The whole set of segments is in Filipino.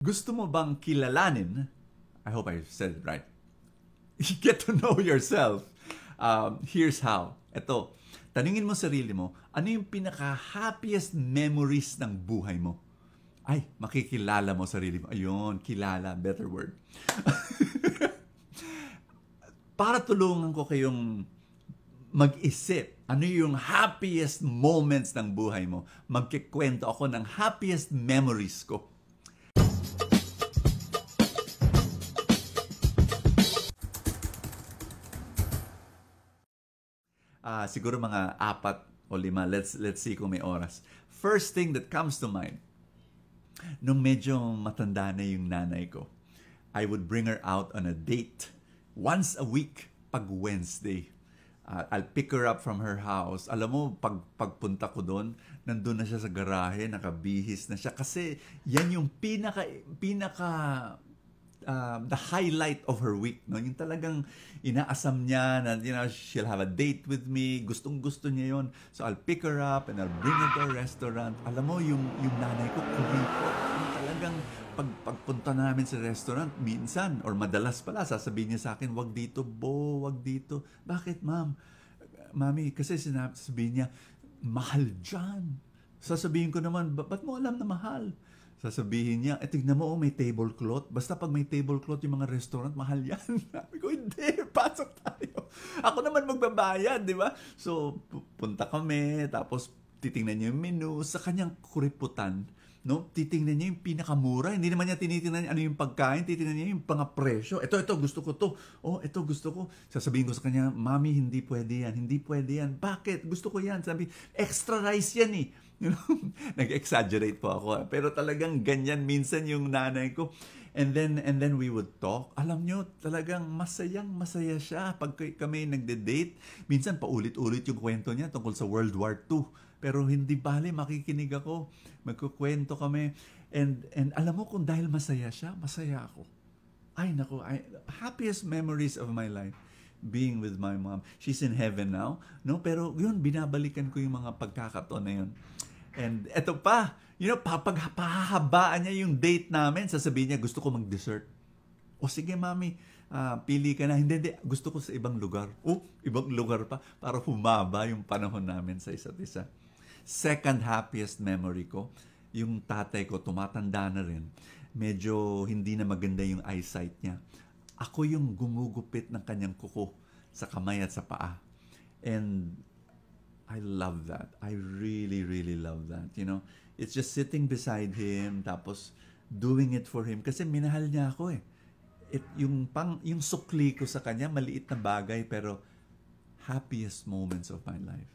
Gusto mo bang kilalanin? I hope I said it right. Get to know yourself. Here's how. Ito, tanungin mo sarili mo, ano yung pinaka-happiest memories ng buhay mo? Ay, makikilala mo sarili mo. Ayun, kilala, better word. Para tulungan ko kayong mag-isip, ano yung happiest moments ng buhay mo? Magkikwento ako ng happiest memories ko. Siguro mga 4 o 5. Let's see kung may oras. First thing that comes to mind, nung medyo matanda na yung nanay ko, I would bring her out on a date once a week pag Wednesday. I'll pick her up from her house. Alam mo, pagpunta ko doon, nandun na siya sa garahe, nakabihis na siya. Kasi yan yung the highlight of her week, no? Yung talagang inaasam niya na, she'll have a date with me. Gustong-gusto niya yon. So I'll pick her up and I'll bring her to a restaurant. Alam mo, yung nanay ko, kuripot. Yung talagang pagpunta namin sa restaurant, minsan, or madalas pala, sasabihin niya sa akin, wag dito, Bo, wag dito. Bakit, ma'am? Mami, kasi sabihin niya, mahal dyan. Sasabihin ko naman, ba't mo alam na mahal? Sasabihin niya, tignan mo, may tablecloth. Basta pag may tablecloth yung mga restaurant, mahal yan. Sabi ko, hindi, pasok tayo. Ako naman magbabayad, di ba? So, punta kami, tapos titingnan niya yung menu. Sa kanyang kuriputan, no? Titingnan niya yung pinakamura. Hindi naman niya tinitingnan niya ano yung pagkain, titingnan niya yung pangapresyo. Ito, gusto ko to. Oh, ito, gusto ko. Sasabihin ko sa kanya, Mami, hindi pwede yan. Hindi pwede yan. Bakit? Gusto ko yan. Sabi, extra rice yan eh. Nag-exaggerate po ako. Pero talagang ganyan minsan yung nanay ko. And then we would talk. Alam nyo, talagang masaya siya. Pag kami nagde-date, minsan paulit-ulit yung kwento niya tungkol sa World War II. Pero hindi bale, makikinig ako. Magkukwento kami. And alam mo, kung dahil masaya siya, masaya ako. Ay, naku, happiest memories of my life. Being with my mom. She's in heaven now. No? Pero yun, binabalikan ko yung mga pagkakataon na yun. And eto pa, pahahabaan niya yung date namin. Sasabihin niya, gusto ko mag-dessert. O sige, mami, pili ka na. Hindi, gusto ko sa ibang lugar. Ibang lugar pa para humaba yung panahon namin sa isa't isa. Second happiest memory ko, yung tatay ko, tumatanda na rin. Medyo hindi na maganda yung eyesight niya. Ako yung gumugupit ng kanyang kuko sa kamay at sa paa. And I love that. I really, really love that. It's just sitting beside him, tapos doing it for him. Kasi minahal niya ako eh. Yung sukli ko sa kanya, maliit na bagay, pero happiest moments of my life.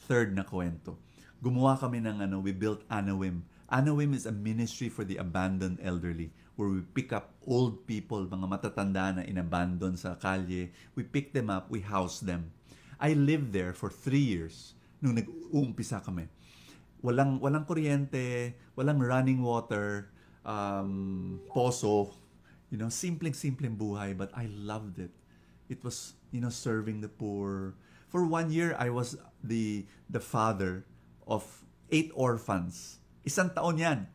Third na kwento. Gumawa kami ng we built Anawim. Anawim is a ministry for the abandoned elderly, where we pick up old people, mga matatanda na inabandon sa kalye. We pick them up, we house them. I lived there for 3 years nung nag-uumpisa kami. Walang kuryente, walang running water, poso, simpleng buhay, but I loved it. It was, serving the poor. For 1 year, I was the father of 8 orphans. 1 taon yan,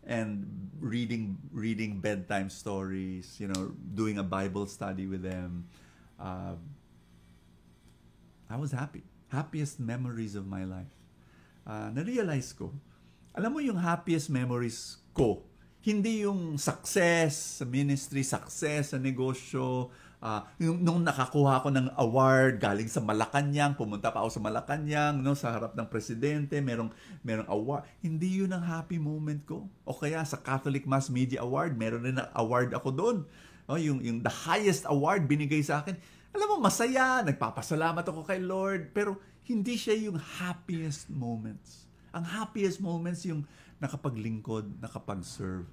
and reading bedtime stories, doing a Bible study with them. I was happy. Happiest memories of my life. Na-realize ko, alam mo yung happiest memories ko, hindi yung success sa ministry, success sa negosyo, nung nakakuha ko ng award galing sa Malacanang, pumunta pa ako sa Malacanang, sa harap ng presidente, merong award. Hindi yun ang happy moment ko. O kaya sa Catholic Mass Media Award, meron rin na award ako doon. Yung the highest award binigay sa akin. Alam mo, masaya, nagpapasalamat ako kay Lord, pero hindi siya yung happiest moments. Ang happiest moments yung nakapaglingkod, nakapag-serve.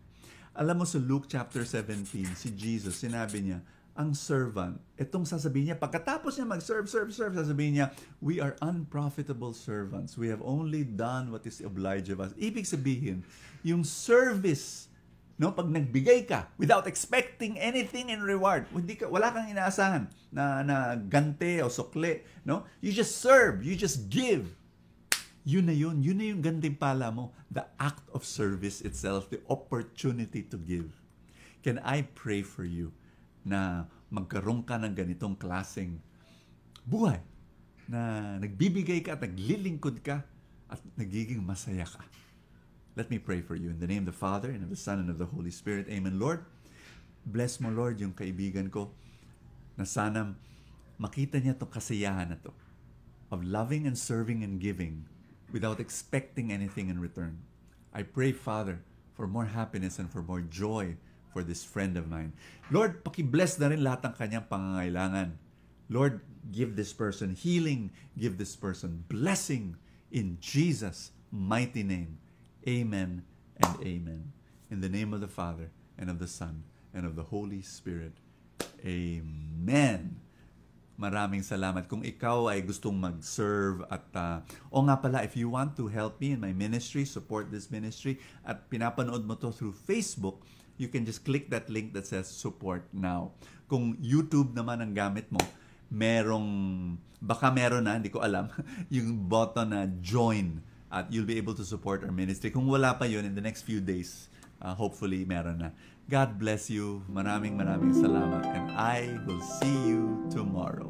Alam mo, sa Luke chapter 17, si Jesus, sinabi niya, ang servant, itong sasabihin niya, pagkatapos niya mag-serve, sasabihin niya, we are unprofitable servants. We have only done what is obliged of us. Ibig sabihin, yung service, pag nagbigay ka without expecting anything in reward, wala kang inaasahan na ganti o sukli, you just serve, you just give. Yun na yun. Yun na yung gantimpala mo. The act of service itself, the opportunity to give. Can I pray for you na magkaroon ka ng ganitong klaseng buhay na nagbibigay ka at naglilingkod ka at nagiging masaya ka? Let me pray for you. In the name of the Father, and of the Son, and of the Holy Spirit. Amen. Lord, bless mo, Lord, yung kaibigan ko na sana makita niya itong kasiyahan na to of loving and serving and giving without expecting anything in return. I pray, Father, for more happiness and for more joy for this friend of mine. Lord, paki-bless na rin lahat ng kanyang pangangailangan. Lord, give this person healing, give this person blessing in Jesus' mighty name. Amen and amen. In the name of the Father, and of the Son, and of the Holy Spirit. Amen. Maraming salamat. Kung ikaw ay gustong mag-serve at o nga pala, if you want to help me in my ministry, support this ministry, at pinapanood mo to through Facebook, you can just click that link that says support now. Kung YouTube naman ang gamit mo, baka meron na, hindi ko alam, yung button na join at you'll be able to support our ministry. Kung wala pa yun, in the next few days, hopefully meron na. God bless you. Maraming salamat. And I will see you tomorrow.